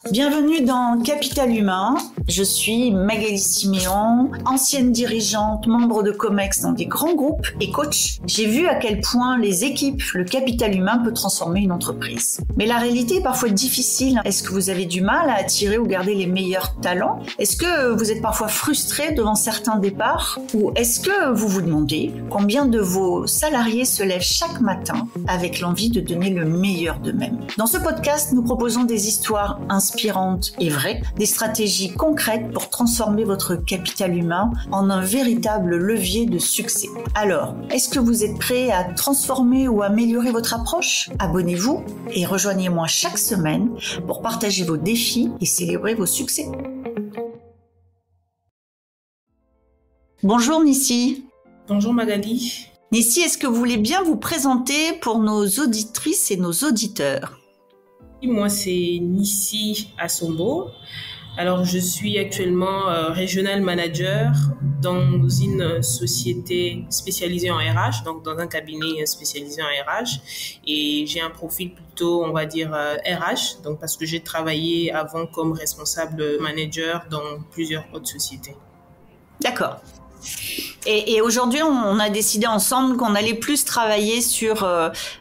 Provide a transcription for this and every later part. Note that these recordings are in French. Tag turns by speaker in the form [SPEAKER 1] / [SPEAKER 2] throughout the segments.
[SPEAKER 1] Bienvenue dans Capital Humain. Je suis Magali Siméon, ancienne dirigeante, membre de Comex dans des grands groupes et coach. J'ai vu à quel point les équipes, le capital humain peut transformer une entreprise. Mais la réalité est parfois difficile. Est-ce que vous avez du mal à attirer ou garder les meilleurs talents? Est-ce que vous êtes parfois frustré devant certains départs? Ou est-ce que vous vous demandez combien de vos salariés se lèvent chaque matin avec l'envie de donner le meilleur d'eux-mêmes? Dans ce podcast, nous proposons des histoires inspirantes et vraies, des stratégies concrètes pour transformer votre capital humain en un véritable levier de succès. Alors, est-ce que vous êtes prêt à transformer ou améliorer votre approche? Abonnez-vous et rejoignez-moi chaque semaine pour partager vos défis et célébrer vos succès. Bonjour Nissi.
[SPEAKER 2] Bonjour Magali.
[SPEAKER 1] Nissi, est-ce que vous voulez bien vous présenter pour nos auditrices et nos auditeurs?
[SPEAKER 2] Moi, c'est Nissi Assombo. Alors, je suis actuellement Regional Manager dans une société spécialisée en RH, donc dans un cabinet spécialisé en RH. Et j'ai un profil plutôt, on va dire, RH, donc parce que j'ai travaillé avant comme responsable manager dans plusieurs autres sociétés.
[SPEAKER 1] D'accord. Et aujourd'hui, on a décidé ensemble qu'on allait plus travailler sur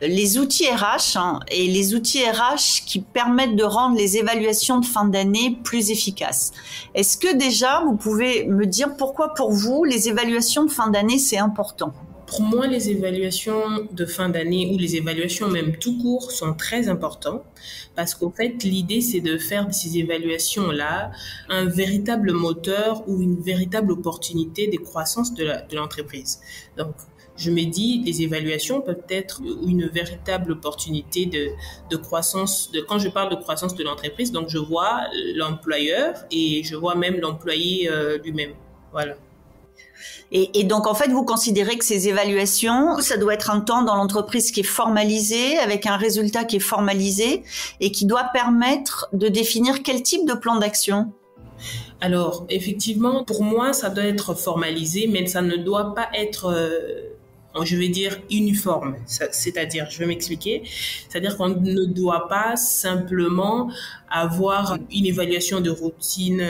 [SPEAKER 1] les outils RH et les outils RH qui permettent de rendre les évaluations de fin d'année plus efficaces. Est-ce que déjà, vous pouvez me dire pourquoi pour vous, les évaluations de fin d'année, c'est important ?
[SPEAKER 2] Pour moi, les évaluations de fin d'année ou les évaluations même tout court sont très importantes parce qu'en fait, l'idée, c'est de faire de ces évaluations-là un véritable moteur ou une véritable opportunité de croissance de l'entreprise. Donc, je me dis, les évaluations peuvent être une véritable opportunité de croissance. Quand je parle de croissance de l'entreprise, donc je vois l'employeur et je vois même l'employé lui-même. Voilà.
[SPEAKER 1] Et donc, en fait, vous considérez que ces évaluations, ça doit être un temps dans l'entreprise qui est formalisé, avec un résultat qui est formalisé et qui doit permettre de définir quel type de plan d'action?
[SPEAKER 2] Alors, effectivement, pour moi, ça doit être formalisé, mais ça ne doit pas être, je vais dire, uniforme. C'est-à-dire, je vais m'expliquer, c'est-à-dire qu'on ne doit pas simplement avoir une évaluation de routine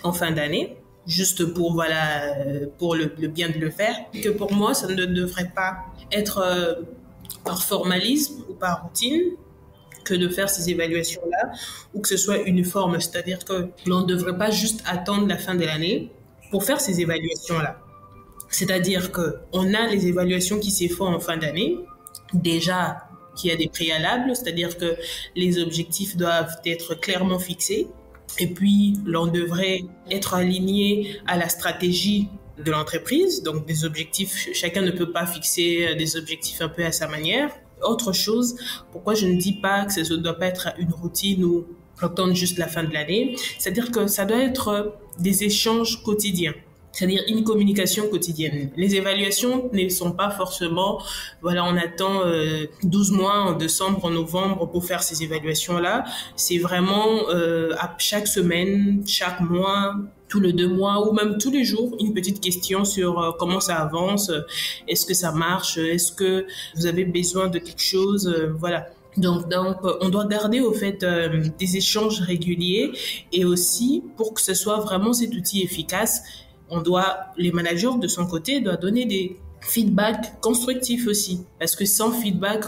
[SPEAKER 2] en fin d'année, juste pour le bien de le faire, que pour moi ça ne devrait pas être par formalisme ou par routine que de faire ces évaluations-là, ou que ce soit uniforme, c'est-à-dire que l'on ne devrait pas juste attendre la fin de l'année pour faire ces évaluations-là. C'est-à-dire que on a les évaluations qui se font en fin d'année, déjà qu'il y a des préalables, c'est-à-dire que les objectifs doivent être clairement fixés. Et puis, l'on devrait être aligné à la stratégie de l'entreprise. Donc, des objectifs, chacun ne peut pas fixer des objectifs un peu à sa manière. Autre chose, pourquoi je ne dis pas que ça ne doit pas être une routine ou attendre juste la fin de l'année, c'est-à-dire que ça doit être des échanges quotidiens. C'est-à-dire une communication quotidienne. Les évaluations ne sont pas forcément, on attend 12 mois en décembre, en novembre pour faire ces évaluations-là. C'est vraiment à chaque semaine, chaque mois, tous les 2 mois ou même tous les jours, une petite question sur comment ça avance, est-ce que ça marche, est-ce que vous avez besoin de quelque chose, voilà. Donc, on doit garder au fait des échanges réguliers et aussi pour que ce soit vraiment cet outil efficace, les managers de son côté doivent donner des feedbacks constructifs aussi. Parce que sans feedback,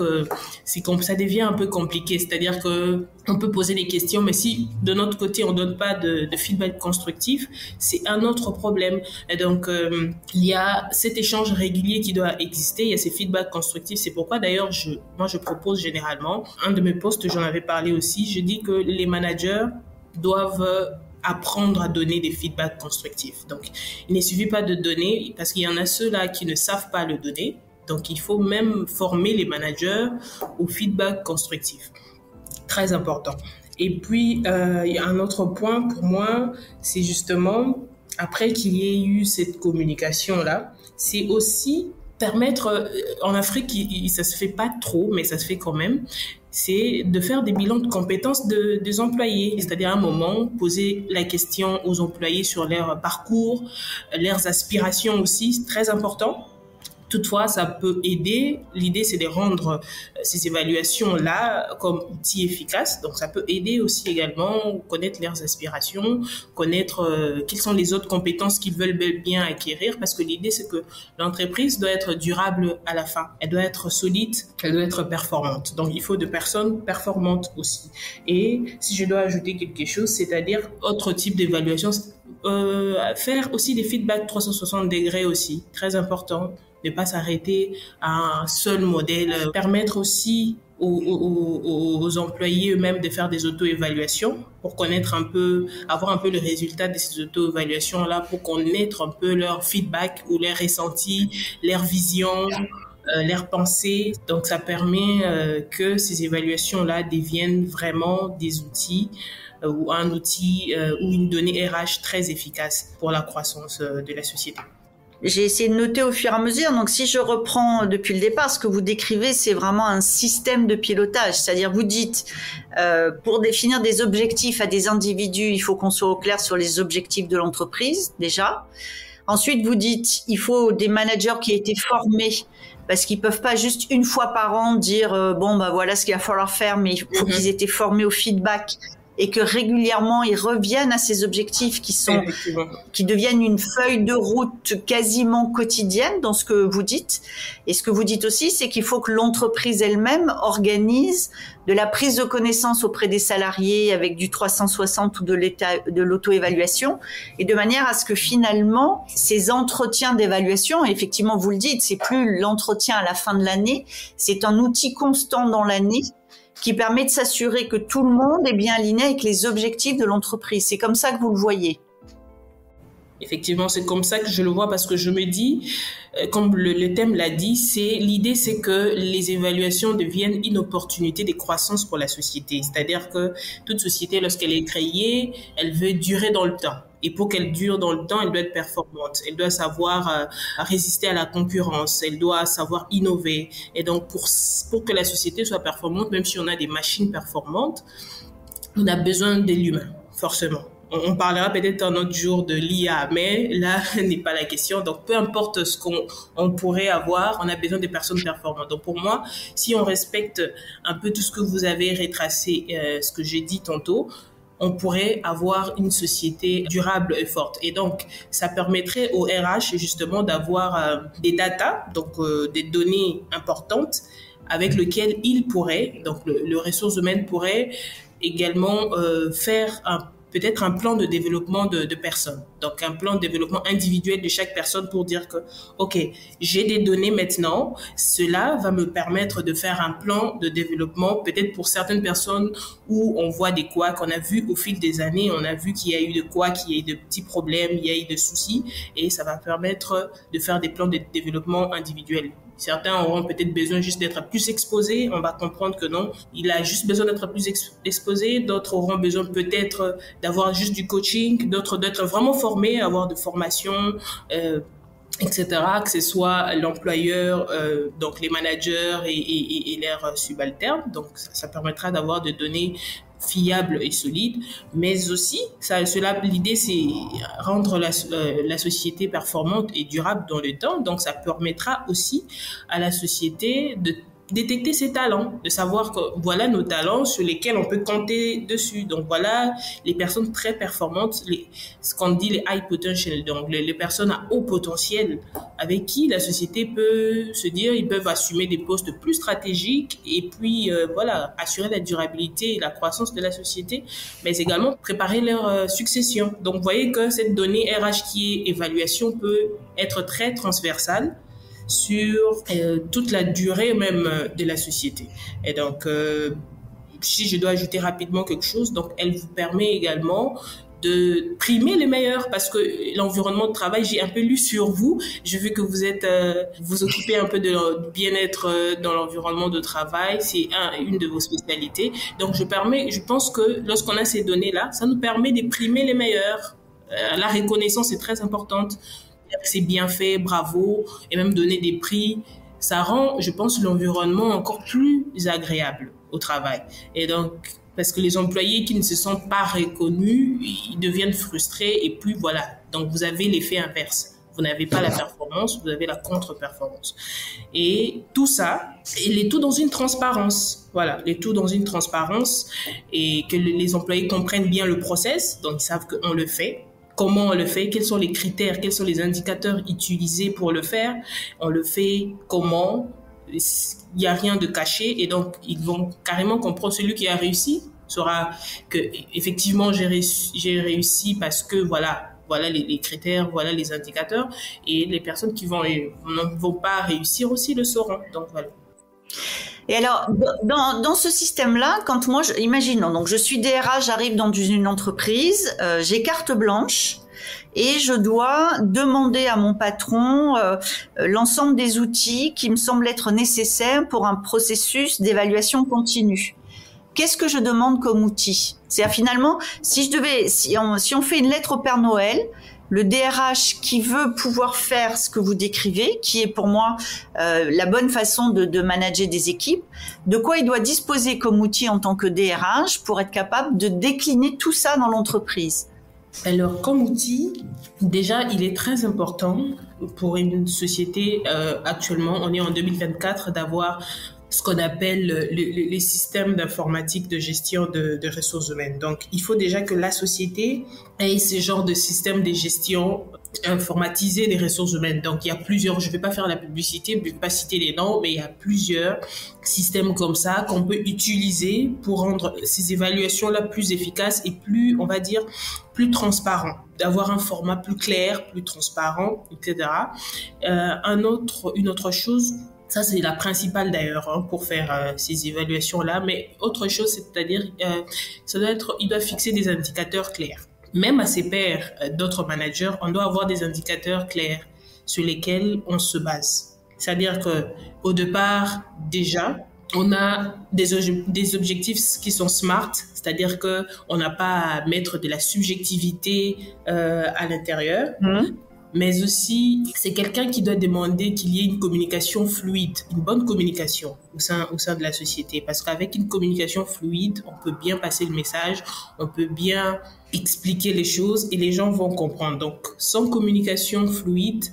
[SPEAKER 2] ça devient un peu compliqué. C'est-à-dire que on peut poser des questions, mais si de notre côté on donne pas de feedback constructif, c'est un autre problème. Et donc, il y a cet échange régulier qui doit exister. Il y a ces feedbacks constructifs. C'est pourquoi d'ailleurs, moi je propose généralement, un de mes posts, j'en avais parlé aussi, je dis que les managers doivent apprendre à donner des feedbacks constructifs. Donc, il ne suffit pas de donner, parce qu'il y en a ceux-là qui ne savent pas le donner. Donc, il faut même former les managers au feedback constructif. Très important. Et puis, il y a un autre point pour moi, c'est justement, après qu'il y ait eu cette communication-là, c'est aussi permettre, en Afrique, ça se fait pas trop, mais ça se fait quand même, c'est de faire des bilans de compétences des employés. C'est-à-dire à un moment, poser la question aux employés sur leur parcours, leurs aspirations aussi, c'est très important. Toutefois, ça peut aider. L'idée, c'est de rendre ces évaluations-là comme outils efficaces. Donc, ça peut aider aussi également connaître leurs aspirations, connaître quelles sont les autres compétences qu'ils veulent bien acquérir. Parce que l'idée, c'est que l'entreprise doit être durable à la fin. Elle doit être solide, elle doit être performante. Donc, il faut de personnes performantes aussi. Et si je dois ajouter quelque chose, c'est-à-dire autre type d'évaluation, faire aussi des feedbacks 360 degrés aussi, très important. Ne pas s'arrêter à un seul modèle, permettre aussi aux employés eux-mêmes de faire des auto-évaluations pour connaître un peu, avoir un peu le résultat de ces auto-évaluations-là pour connaître un peu leur feedback ou leurs ressentis, leurs visions, leurs pensées. Donc, ça permet que ces évaluations-là deviennent vraiment des outils ou un outil ou une donnée RH très efficace pour la croissance de la société.
[SPEAKER 1] J'ai essayé de noter au fur et à mesure. Donc, si je reprends depuis le départ, ce que vous décrivez, c'est vraiment un système de pilotage. C'est-à-dire, vous dites, pour définir des objectifs à des individus, il faut qu'on soit au clair sur les objectifs de l'entreprise, déjà. Ensuite, vous dites, il faut des managers qui aient été formés, parce qu'ils peuvent pas juste une fois par an dire, bon, bah voilà ce qu'il va falloir faire, mais il faut qu'ils aient été formés au feedback et que régulièrement ils reviennent à ces objectifs qui deviennent une feuille de route quasiment quotidienne dans ce que vous dites. Et ce que vous dites aussi, c'est qu'il faut que l'entreprise elle-même organise de la prise de connaissance auprès des salariés avec du 360 ou de l'auto-évaluation, et de manière à ce que finalement ces entretiens d'évaluation, et effectivement vous le dites, c'est plus l'entretien à la fin de l'année, c'est un outil constant dans l'année qui permet de s'assurer que tout le monde est bien aligné avec les objectifs de l'entreprise. C'est comme ça que vous le voyez.
[SPEAKER 2] Effectivement, c'est comme ça que je le vois, parce que je me dis, comme le thème l'a dit, l'idée c'est que les évaluations deviennent une opportunité de croissance pour la société. C'est-à-dire que toute société, lorsqu'elle est créée, elle veut durer dans le temps. Et pour qu'elle dure dans le temps, elle doit être performante. Elle doit savoir résister à la concurrence. Elle doit savoir innover. Et donc, pour que la société soit performante, même si on a des machines performantes, on a besoin de l'humain, forcément. On parlera peut-être un autre jour de l'IA, mais là n'est pas la question. Donc, peu importe ce qu'on pourrait avoir, on a besoin de personnes performantes. Donc, pour moi, si on respecte un peu tout ce que vous avez retracé, ce que j'ai dit tantôt, on pourrait avoir une société durable et forte. Et donc, ça permettrait au RH justement d'avoir des data, donc des données importantes avec lesquelles il pourrait, donc le ressources humaines pourrait également faire peut-être un plan de développement de personnes. Donc, un plan de développement individuel de chaque personne pour dire que, OK, j'ai des données maintenant, cela va me permettre de faire un plan de développement, peut-être pour certaines personnes où on voit des couacs, qu'on a vu au fil des années, on a vu qu'il y a eu de couacs, qu'il y a eu de petits problèmes, il y a eu de soucis, et ça va permettre de faire des plans de développement individuels. Certains auront peut-être besoin juste d'être plus exposés. On va comprendre que non, il a juste besoin d'être plus exposé. D'autres auront besoin peut-être d'avoir juste du coaching. D'autres d'être vraiment formés, avoir de formation, etc. Que ce soit l'employeur, donc les managers et leurs subalternes. Donc, ça permettra d'avoir des données fiable et solide, mais aussi l'idée c'est rendre la société performante et durable dans le temps. Donc ça permettra aussi à la société de détecter ses talents, de savoir que voilà nos talents sur lesquels on peut compter dessus. Donc voilà les personnes très performantes, ce qu'on dit les high potential, donc les personnes à haut potentiel avec qui la société peut se dire ils peuvent assumer des postes plus stratégiques et puis voilà assurer la durabilité et la croissance de la société, mais également préparer leur succession. Donc vous voyez que cette donnée RH qui est évaluation peut être très transversale sur toute la durée même de la société. Et donc, si je dois ajouter rapidement quelque chose, donc elle vous permet également de primer les meilleurs, parce que l'environnement de travail, j'ai un peu lu sur vous, j'ai vu que vous êtes vous occupez un peu du bien-être dans l'environnement de travail, c'est une de vos spécialités. Donc je pense que lorsqu'on a ces données-là, ça nous permet de primer les meilleurs. La reconnaissance est très importante. C'est bien fait, bravo, et même donner des prix, ça rend, je pense, l'environnement encore plus agréable au travail. Et donc, parce que les employés qui ne se sentent pas reconnus, ils deviennent frustrés, et puis voilà. Donc, vous avez l'effet inverse. Vous n'avez pas la performance, vous avez la contre-performance. Et tout ça, il est tout dans une transparence. Voilà, il est tout dans une transparence et que les employés comprennent bien le process, donc ils savent qu'on le fait. Comment on le fait, quels sont les critères, quels sont les indicateurs utilisés pour le faire, on le fait comment, il n'y a rien de caché et donc ils vont carrément comprendre. Celui qui a réussi saura que effectivement j'ai réussi parce que voilà les critères, voilà les indicateurs, et les personnes qui ne vont pas réussir aussi le sauront. Donc voilà.
[SPEAKER 1] Et alors, dans ce système-là, quand moi, imaginons, donc je suis DRH, j'arrive dans une entreprise, j'ai carte blanche et je dois demander à mon patron l'ensemble des outils qui me semblent être nécessaires pour un processus d'évaluation continue. Qu'est-ce que je demande comme outil? C'est finalement, si on fait une lettre au Père Noël, le DRH qui veut pouvoir faire ce que vous décrivez, qui est pour moi la bonne façon de manager des équipes, de quoi il doit disposer comme outil en tant que DRH pour être capable de décliner tout ça dans l'entreprise?
[SPEAKER 2] Alors, comme outil, déjà, il est très important pour une société, actuellement, on est en 2024, d'avoir ce qu'on appelle les systèmes d'informatique de gestion de ressources humaines. Donc, il faut déjà que la société ait ce genre de système de gestion informatisé des ressources humaines. Donc, il y a plusieurs, je ne vais pas faire la publicité, je ne vais pas citer les noms, mais il y a plusieurs systèmes comme ça qu'on peut utiliser pour rendre ces évaluations-là plus efficaces et plus, on va dire, plus transparent, d'avoir un format plus clair, plus transparent, etc. Une autre chose, ça c'est la principale d'ailleurs pour faire ces évaluations-là, mais autre chose, c'est-à-dire il doit fixer des indicateurs clairs. Même à ses pairs, d'autres managers, on doit avoir des indicateurs clairs sur lesquels on se base. C'est-à-dire que au départ, déjà, on a des objectifs qui sont SMART, c'est-à-dire que on n'a pas à mettre de la subjectivité à l'intérieur. Mais aussi, c'est quelqu'un qui doit demander qu'il y ait une communication fluide, une bonne communication au sein de la société. Parce qu'avec une communication fluide, on peut bien passer le message, on peut bien expliquer les choses et les gens vont comprendre. Donc, sans communication fluide,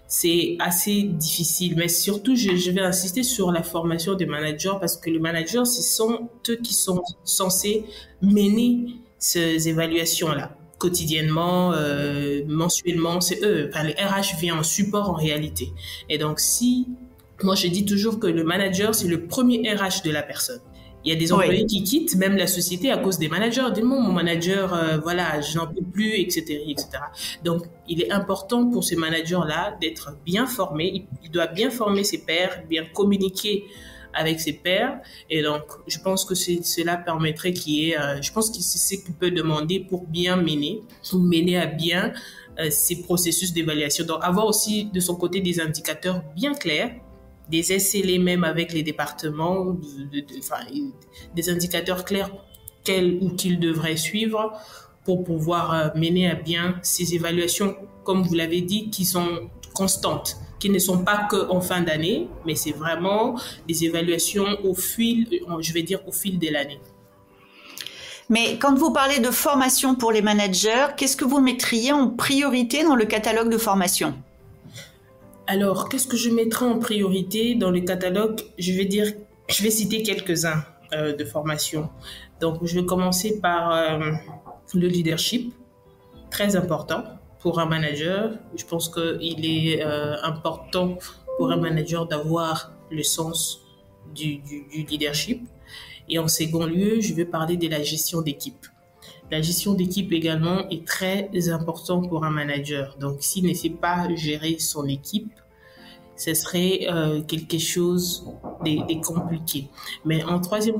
[SPEAKER 2] c'est assez difficile. Mais surtout, je vais insister sur la formation des managers parce que les managers, ce sont eux qui sont censés mener ces évaluations-là. Quotidiennement, mensuellement, c'est eux. Enfin, le RH vient en support en réalité. Et donc, moi je dis toujours que le manager, c'est le premier RH de la personne. Il y a des employés qui quittent même la société à cause des managers. Dis-moi, mon manager, voilà, je n'en peux plus, etc., etc. Donc, il est important pour ces managers-là d'être bien formés. Il doit bien former ses pairs, bien communiquer avec ses pairs. Et donc, je pense que cela permettrait je pense que c'est ce qu'il peut demander pour bien mener à bien ces processus d'évaluation. Donc, avoir aussi de son côté des indicateurs bien clairs, des SLA même avec les départements, des indicateurs clairs qu'ils devraient suivre pour pouvoir mener à bien ces évaluations, comme vous l'avez dit, qui sont constantes, qui ne sont pas qu'en fin d'année, mais c'est vraiment des évaluations au fil de l'année.
[SPEAKER 1] Mais quand vous parlez de formation pour les managers, qu'est-ce que vous mettriez en priorité dans le catalogue de formation?
[SPEAKER 2] Alors, qu'est-ce que je mettrai en priorité dans le catalogue? Je vais citer quelques-uns de formation. Donc, je vais commencer par le leadership, très important pour un manager. Je pense qu'il est important pour un manager d'avoir le sens du leadership. Et en second lieu, je vais parler de la gestion d'équipe. La gestion d'équipe également est très importante pour un manager. Donc, s'il ne sait pas gérer son équipe, ce serait quelque chose de compliqué. Mais en troisième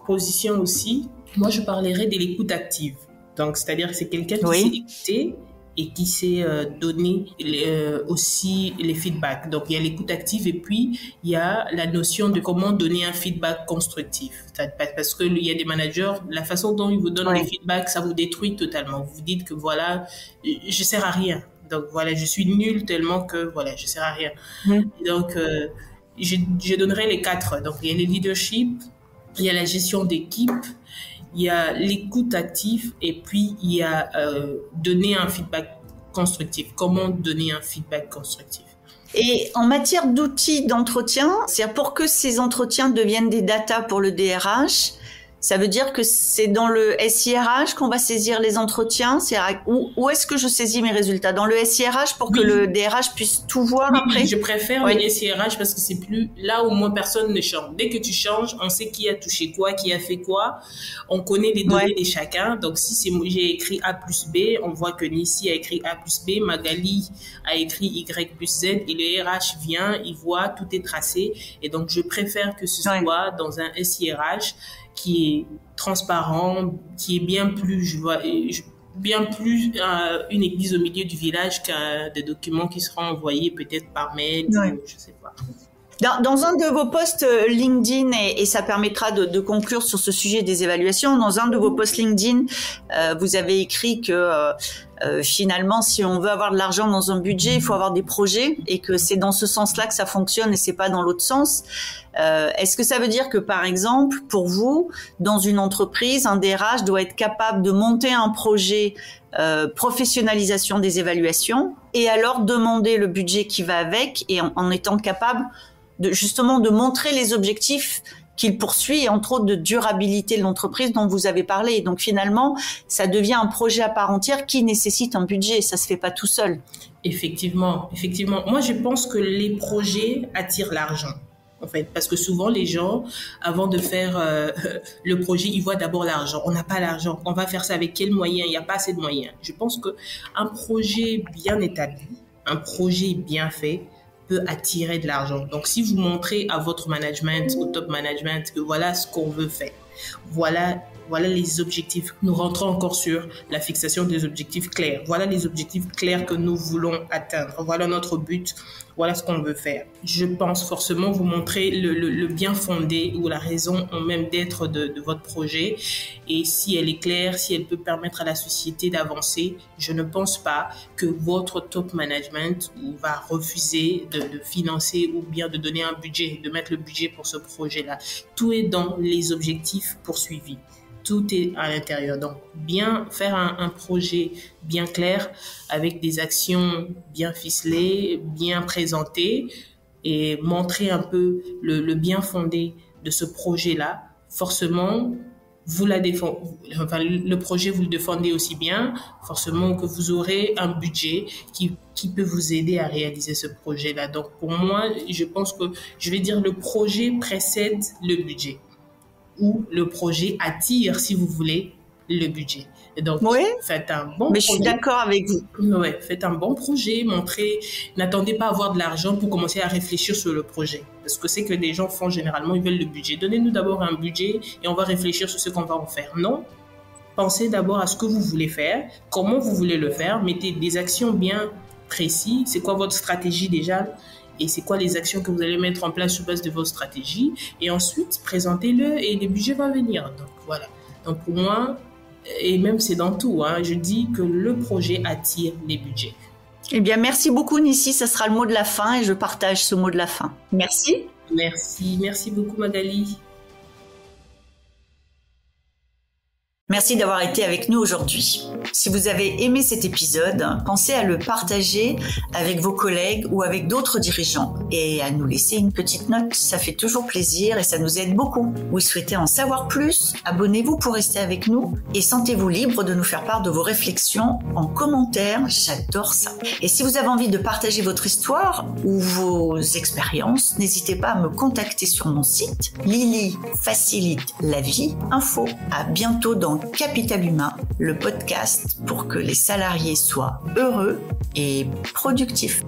[SPEAKER 2] position aussi, moi, je parlerai de l'écoute active. Donc, c'est-à-dire que c'est quelqu'un qui sait écouter et qui sait donner aussi les feedbacks. Donc, il y a l'écoute active et puis il y a la notion de comment donner un feedback constructif. Parce qu'il y a des managers, la façon dont ils vous donnent les feedbacks, ça vous détruit totalement. Vous vous dites que voilà, je sers à rien. Donc, voilà, je suis nulle tellement que voilà, je sers à rien. Donc, je donnerai les 4. Donc, il y a le leadership, il y a la gestion d'équipe, il y a l'écoute active et puis il y a donner un feedback constructif. Comment donner un feedback constructif.
[SPEAKER 1] Et en matière d'outils d'entretien, c'est-à-dire pour que ces entretiens deviennent des data pour le DRH, ça veut dire que c'est dans le SIRH qu'on va saisir les entretiens. Où est-ce que je saisis mes résultats? Dans le SIRH pour que le DRH puisse tout voir après?
[SPEAKER 2] Oui, je préfère le SIRH parce que c'est plus là où moins personne ne change. Dès que tu changes, on sait qui a touché quoi, qui a fait quoi. On connaît les données de chacun. Donc, si j'ai écrit A plus B, on voit que Nissi a écrit A plus B, Magali a écrit Y plus Z et le RH vient, il voit, tout est tracé. Et donc, je préfère que ce soit dans un SIRH qui est transparent, qui est bien plus, une église au milieu du village qu'un des documents qui seront envoyés peut-être par mail, je sais pas.
[SPEAKER 1] Dans un de vos posts LinkedIn, et ça permettra de conclure sur ce sujet des évaluations, dans un de vos posts LinkedIn, vous avez écrit que finalement, si on veut avoir de l'argent dans un budget, il faut avoir des projets et que c'est dans ce sens-là que ça fonctionne et c'est pas dans l'autre sens. Est-ce que ça veut dire que, par exemple, pour vous, dans une entreprise, un DRH doit être capable de monter un projet professionnalisation des évaluations et alors demander le budget qui va avec et en étant capable justement de montrer les objectifs qu'il poursuit, et entre autres de durabilité de l'entreprise dont vous avez parlé. Et donc finalement, ça devient un projet à part entière qui nécessite un budget. Ça se fait pas tout seul.
[SPEAKER 2] Effectivement. Moi, je pense que les projets attirent l'argent. En fait, parce que souvent les gens, avant de faire le projet, ils voient d'abord l'argent. On n'a pas l'argent. On va faire ça avec quels moyens? Il n'y a pas assez de moyens. Je pense que un projet bien établi, un projet bien fait, peut attirer de l'argent. Donc, si vous montrez à votre management, au top management, que voilà ce qu'on veut faire, voilà les objectifs. Nous rentrons encore sur la fixation des objectifs clairs. Voilà les objectifs clairs que nous voulons atteindre. Voilà notre but. Voilà ce qu'on veut faire. Je pense forcément vous montrer le bien fondé ou la raison même d'être de votre projet. Et si elle est claire, si elle peut permettre à la société d'avancer, je ne pense pas que votre top management va refuser de financer ou bien de donner un budget, de mettre le budget pour ce projet-là. Tout est dans les objectifs poursuivis. Tout est à l'intérieur. Donc, bien faire un projet bien clair avec des actions bien ficelées, bien présentées et montrer un peu le bien fondé de ce projet-là. Forcément, le projet, vous le défendez aussi bien, forcément que vous aurez un budget qui peut vous aider à réaliser ce projet-là. Donc, pour moi, je pense que, je vais dire, le projet précède le budget. Où le projet attire, si vous voulez, le budget. Et donc, faites un bon projet.
[SPEAKER 1] Mais je suis d'accord avec vous.
[SPEAKER 2] Ouais, faites un bon projet, n'attendez pas à avoir de l'argent pour commencer à réfléchir sur le projet. Parce que c'est que les gens font généralement, ils veulent le budget. Donnez-nous d'abord un budget et on va réfléchir sur ce qu'on va en faire. Non, pensez d'abord à ce que vous voulez faire, comment vous voulez le faire, mettez des actions bien précises. C'est quoi votre stratégie déjà ? Et c'est quoi les actions que vous allez mettre en place sur base de votre stratégie. Et ensuite, présentez-le et les budgets vont venir. Donc, voilà. Donc, pour moi, et même c'est dans tout, je dis que le projet attire les budgets.
[SPEAKER 1] Eh bien, merci beaucoup, Nissi. Ça sera le mot de la fin et je partage ce mot de la fin. Merci.
[SPEAKER 2] Merci beaucoup, Magali.
[SPEAKER 1] Merci d'avoir été avec nous aujourd'hui. Si vous avez aimé cet épisode, pensez à le partager avec vos collègues ou avec d'autres dirigeants et à nous laisser une petite note. Ça fait toujours plaisir et ça nous aide beaucoup. Vous souhaitez en savoir plus? Abonnez-vous pour rester avec nous et sentez-vous libre de nous faire part de vos réflexions en commentaire. J'adore ça. Et si vous avez envie de partager votre histoire ou vos expériences, n'hésitez pas à me contacter sur mon site Lily facilite la vie info. À bientôt dans Capital Humain, le podcast pour que les salariés soient heureux et productifs.